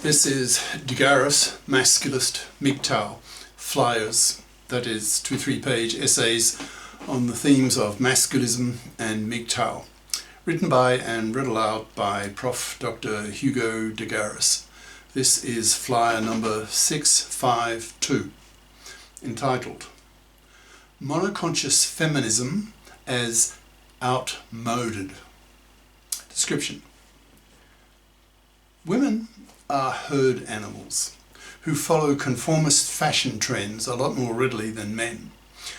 This is Garis, Masculist, MGTOW, flyers, that is 2 3-page essays on the themes of masculism and MGTOW, written by and read aloud by Prof. Dr. Hugo de Garis. This is flyer number 652, entitled Monoconscious Feminism as Outmoded. Description. Women are herd animals who follow conformist fashion trends a lot more readily than men.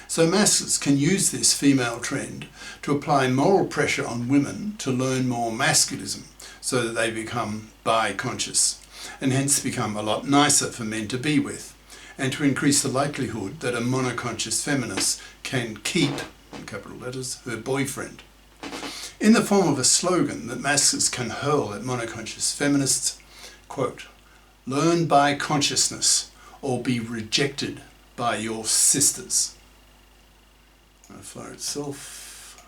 So masculists can use this female trend to apply moral pressure on women to learn more masculism so that they become biconscious and hence become a lot nicer for men to be with, and to increase the likelihood that a monoconscious feminist can keep, in capital letters, her boyfriend. In the form of a slogan that masculists can hurl at monoconscious feminists, quote, "Learn biconsciousness or be rejected by your sisters." The flyer itself.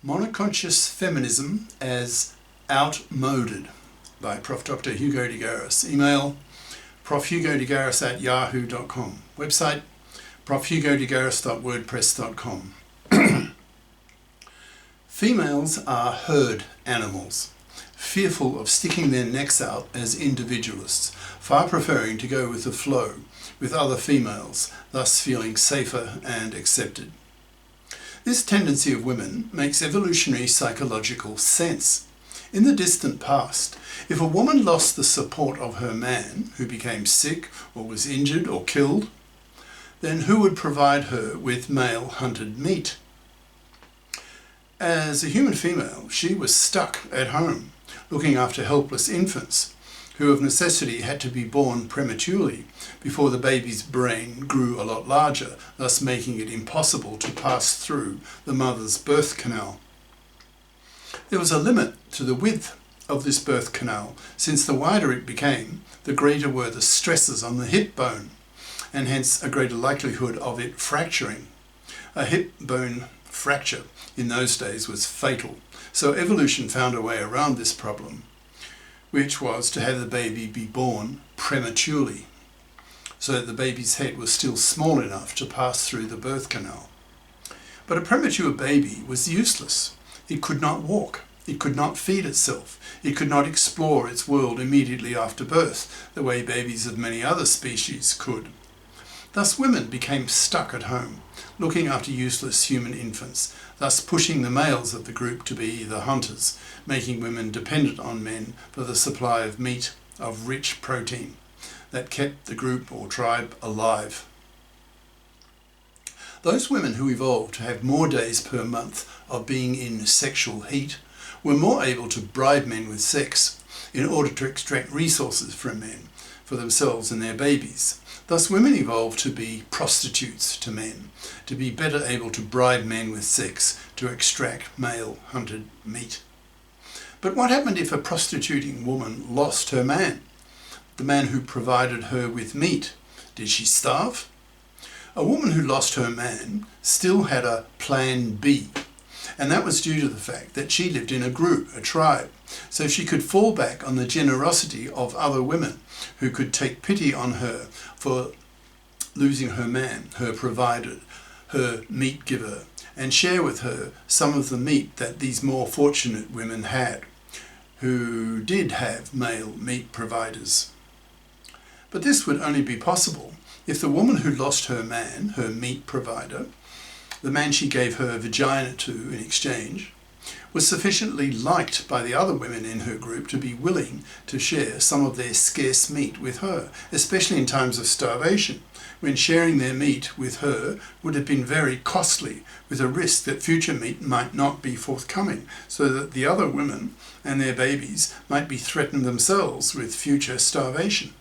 Monoconscious Feminism as Outmoded by Prof. Dr. Hugo de Garis. Email profhugodegaris@yahoo.com. Website profhugodegaris.wordpress.com. Females are herd animals, fearful of sticking their necks out as individualists, far preferring to go with the flow with other females, thus feeling safer and accepted. This tendency of women makes evolutionary psychological sense. In the distant past, if a woman lost the support of her man, who became sick or was injured or killed, then who would provide her with male-hunted meat? As a human female, she was stuck at home, looking after helpless infants, who of necessity had to be born prematurely before the baby's brain grew a lot larger, thus making it impossible to pass through the mother's birth canal. There was a limit to the width of this birth canal, since the wider it became, the greater were the stresses on the hip bone, and hence a greater likelihood of it fracturing. A hip bone fracture in those days was fatal, so evolution found a way around this problem, which was to have the baby be born prematurely, so that the baby's head was still small enough to pass through the birth canal. But a premature baby was useless. It could not walk, it could not feed itself, it could not explore its world immediately after birth, the way babies of many other species could. Thus women became stuck at home, looking after useless human infants, thus pushing the males of the group to be the hunters, making women dependent on men for the supply of meat of rich protein that kept the group or tribe alive. Those women who evolved to have more days per month of being in sexual heat were more able to bribe men with sex in order to extract resources from men for themselves and their babies. Thus women evolved to be prostitutes to men, to be better able to bribe men with sex to extract male-hunted meat. But what happened if a prostituting woman lost her man, the man who provided her with meat? Did she starve? A woman who lost her man still had a plan B, and that was due to the fact that she lived in a group, a tribe, so she could fall back on the generosity of other women who could take pity on her for losing her man, her provider, her meat giver, and share with her some of the meat that these more fortunate women had, who did have male meat providers. But this would only be possible if the woman who lost her man, her meat provider, the man she gave her vagina to in exchange, was sufficiently liked by the other women in her group to be willing to share some of their scarce meat with her, especially in times of starvation, when sharing their meat with her would have been very costly, with a risk that future meat might not be forthcoming, so that the other women and their babies might be threatened themselves with future starvation.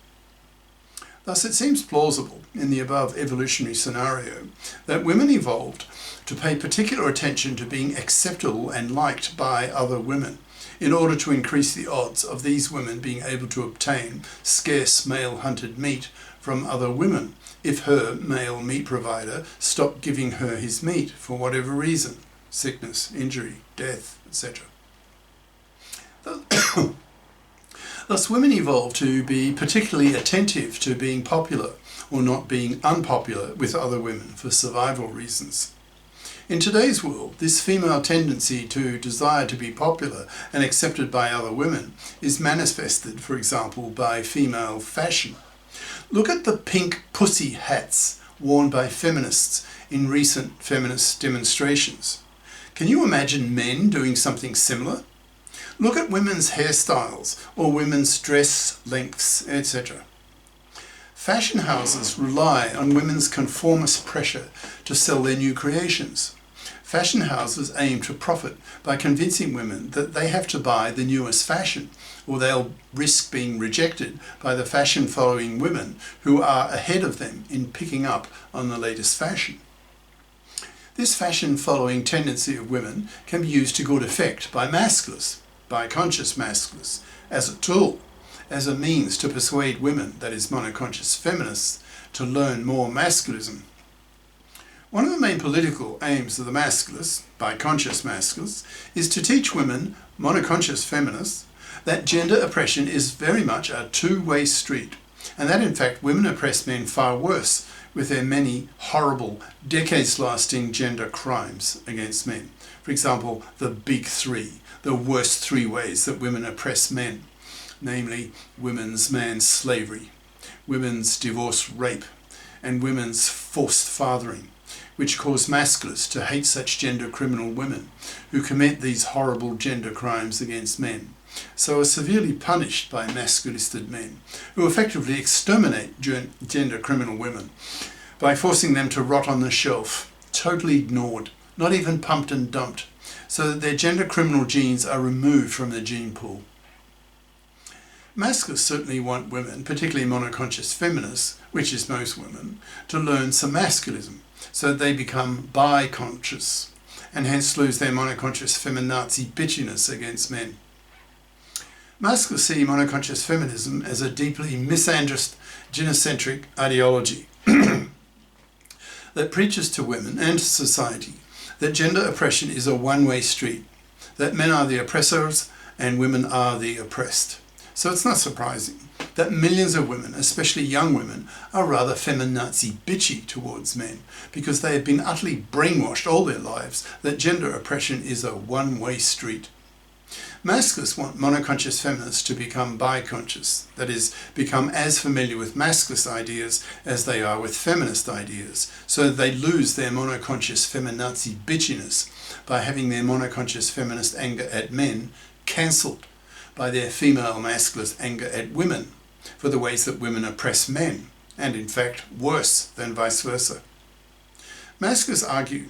Thus it seems plausible in the above evolutionary scenario that women evolved to pay particular attention to being acceptable and liked by other women, in order to increase the odds of these women being able to obtain scarce male-hunted meat from other women if her male meat provider stopped giving her his meat for whatever reason, sickness, injury, death, etc. Thus, women evolved to be particularly attentive to being popular or not being unpopular with other women for survival reasons. In today's world, this female tendency to desire to be popular and accepted by other women is manifested, for example, by female fashion. Look at the pink pussy hats worn by feminists in recent feminist demonstrations. Can you imagine men doing something similar? Look at women's hairstyles or women's dress lengths, etc. Fashion houses rely on women's conformist pressure to sell their new creations. Fashion houses aim to profit by convincing women that they have to buy the newest fashion, or they'll risk being rejected by the fashion-following women who are ahead of them in picking up on the latest fashion. This fashion-following tendency of women can be used to good effect by masculists, biconscious masculists, as a tool, as a means to persuade women, that is monoconscious feminists, to learn more masculism. One of the main political aims of the masculists, biconscious masculists, is to teach women, monoconscious feminists, that gender oppression is very much a two-way street, and that in fact women oppress men far worse with their many horrible, decades-lasting gender crimes against men. For example, the big three, the worst three ways that women oppress men, namely women's manslavery, women's divorce rape, and women's forced fathering, which cause masculists to hate such gender criminal women who commit these horrible gender crimes against men, so are severely punished by masculisted men, who effectively exterminate gender criminal women by forcing them to rot on the shelf, totally ignored, not even pumped and dumped, so that their gender criminal genes are removed from the gene pool. Masculists certainly want women, particularly monoconscious feminists, which is most women, to learn some masculism, so that they become biconscious, and hence lose their monoconscious feminazi bitchiness against men. Masculists see monoconscious feminism as a deeply misandrist, genocentric ideology that preaches to women and to society that gender oppression is a one-way street, that men are the oppressors and women are the oppressed. So it's not surprising that millions of women, especially young women, are rather feminazi bitchy towards men because they have been utterly brainwashed all their lives that gender oppression is a one-way street. Masculists want monoconscious feminists to become biconscious, that is, become as familiar with masculist ideas as they are with feminist ideas, so that they lose their monoconscious feminazi bitchiness by having their monoconscious feminist anger at men cancelled by their female masculist anger at women for the ways that women oppress men, and in fact worse than vice versa. Masculists argue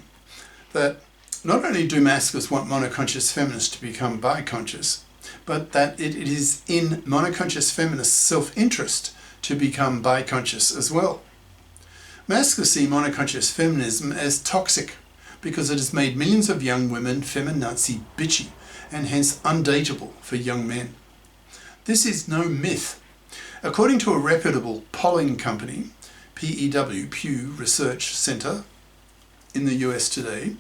that not only do masculists want monoconscious feminists to become biconscious, but that it is in monoconscious feminists' self-interest to become biconscious as well. Masculists see monoconscious feminism as toxic because it has made millions of young women feminazi bitchy and hence undateable for young men. This is no myth. According to a reputable polling company, Pew Research Center in the US today,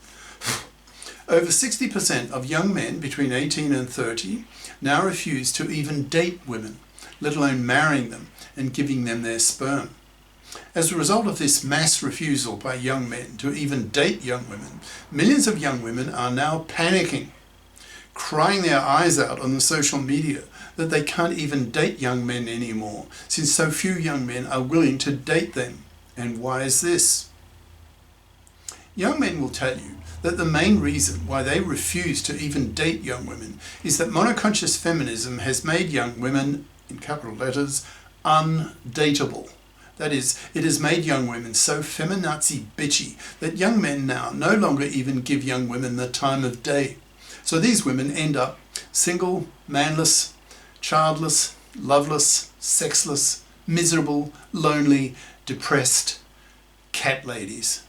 over 60% of young men between 18 and 30 now refuse to even date women, let alone marrying them and giving them their sperm. As a result of this mass refusal by young men to even date young women, millions of young women are now panicking, crying their eyes out on the social media that they can't even date young men anymore, since so few young men are willing to date them. And why is this? Young men will tell you that the main reason why they refuse to even date young women is that monoconscious feminism has made young women, in capital letters, undateable. That is, it has made young women so feminazi bitchy that young men now no longer even give young women the time of day. So these women end up single, manless, childless, loveless, sexless, miserable, lonely, depressed cat ladies.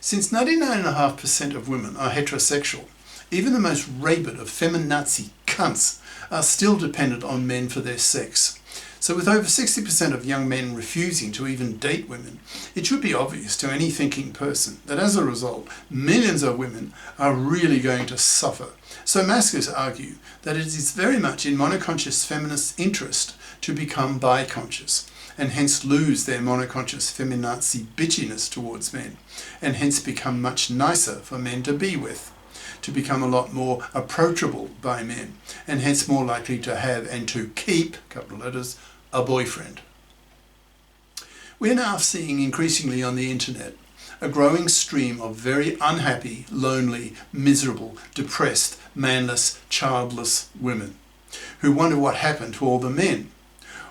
Since 99.5% of women are heterosexual, even the most rabid of feminazi cunts are still dependent on men for their sex. So with over 60% of young men refusing to even date women, it should be obvious to any thinking person that as a result, millions of women are really going to suffer. So masculists argue that it is very much in monoconscious feminists' interest to become biconscious, and hence lose their monoconscious feminazi bitchiness towards men, and hence become much nicer for men to be with, to become a lot more approachable by men, and hence more likely to have and to keep, capital letters, a boyfriend. We're now seeing increasingly on the internet a growing stream of very unhappy, lonely, miserable, depressed, manless, childless women who wonder what happened to all the men.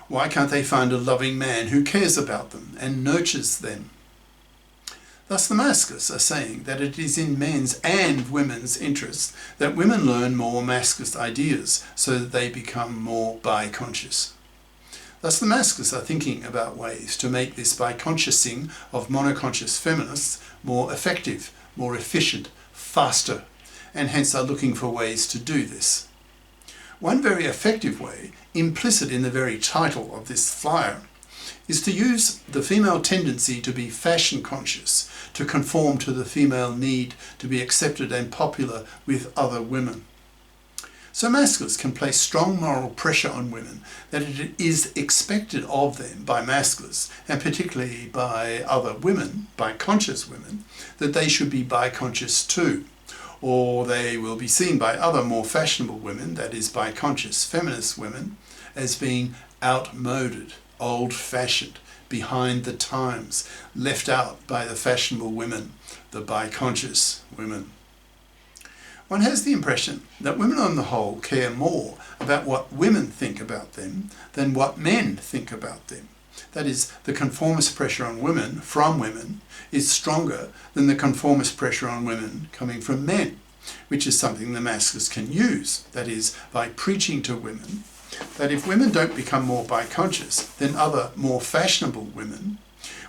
Why can't they find a loving man who cares about them and nurtures them? Thus the masculists are saying that it is in men's and women's interests that women learn more masculist ideas so that they become more biconscious. Thus the masculists are thinking about ways to make this biconsciousing of monoconscious feminists more effective, more efficient, faster, and hence are looking for ways to do this. One very effective way, implicit in the very title of this flyer, is to use the female tendency to be fashion conscious, to conform to the female need to be accepted and popular with other women. So masculists can place strong moral pressure on women that it is expected of them by masculists, and particularly by other women, biconscious women, that they should be biconscious too. Or they will be seen by other more fashionable women, that is biconscious feminist women, as being outmoded, old-fashioned, behind the times, left out by the fashionable women, the biconscious women. One has the impression that women on the whole care more about what women think about them than what men think about them. That is, the conformist pressure on women from women is stronger than the conformist pressure on women coming from men, which is something the masculists can use, that is, by preaching to women that if women don't become more biconscious, then other more fashionable women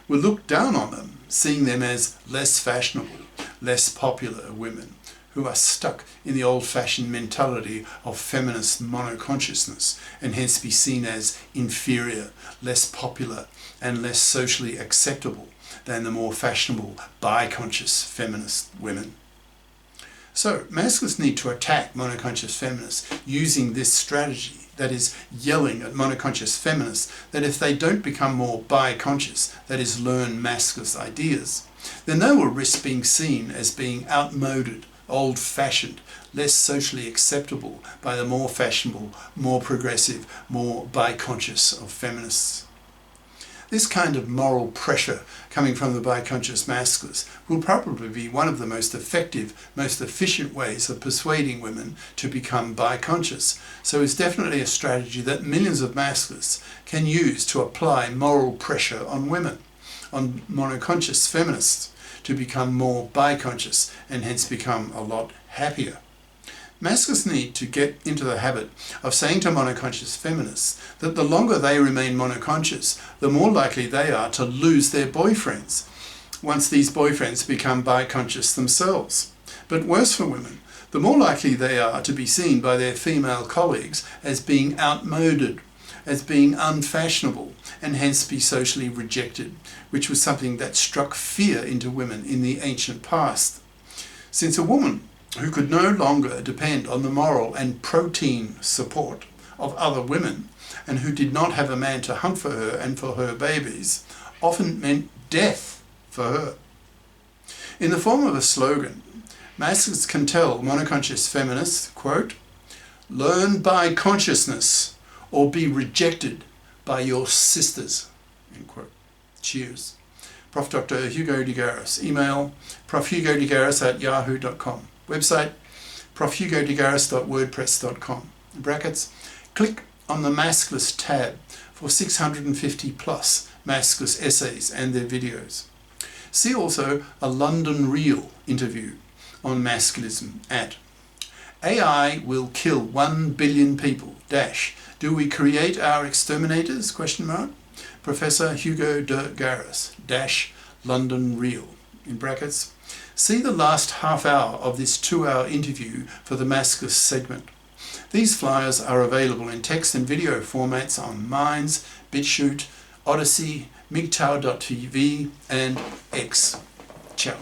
will look down on them, seeing them as less fashionable, less popular women who are stuck in the old-fashioned mentality of feminist monoconsciousness and hence be seen as inferior, less popular and less socially acceptable than the more fashionable biconscious feminist women. So masculists need to attack monoconscious feminists using this strategy, that is, yelling at monoconscious feminists that if they don't become more biconscious, that is, learn masculist ideas, then they will risk being seen as being outmoded, old-fashioned, less socially acceptable by the more fashionable, more progressive, more biconscious of feminists. This kind of moral pressure coming from the biconscious masculists will probably be one of the most effective, most efficient ways of persuading women to become biconscious. So it's definitely a strategy that millions of masculists can use to apply moral pressure on women, on monoconscious feminists, to become more biconscious and hence become a lot happier. Masculists need to get into the habit of saying to monoconscious feminists that the longer they remain monoconscious, the more likely they are to lose their boyfriends once these boyfriends become biconscious themselves. But worse for women, the more likely they are to be seen by their female colleagues as being outmoded, as being unfashionable, and hence be socially rejected, which was something that struck fear into women in the ancient past. Since a woman who could no longer depend on the moral and protein support of other women, and who did not have a man to hunt for her and for her babies, often meant death for her. In the form of a slogan, masculists can tell monoconscious feminists, quote, "Learn biconsciousness or be rejected by your sisters," end quote. Cheers. Prof. Dr. Hugo de Garis. Email profhugodegaris@yahoo.com. Website profhugodegaris.wordpress.com. In brackets, click on the Masculist tab for 650 plus Masculist essays and their videos. See also a London Reel interview on Masculism at AI will kill 1 billion people, do we create our exterminators, ? Professor Hugo de Garis, London Reel, in brackets. See the last half hour of this 2-hour interview for the Masculist segment. These flyers are available in text and video formats on Minds, BitChute, Odyssey, MGTOW.tv and X. Ciao.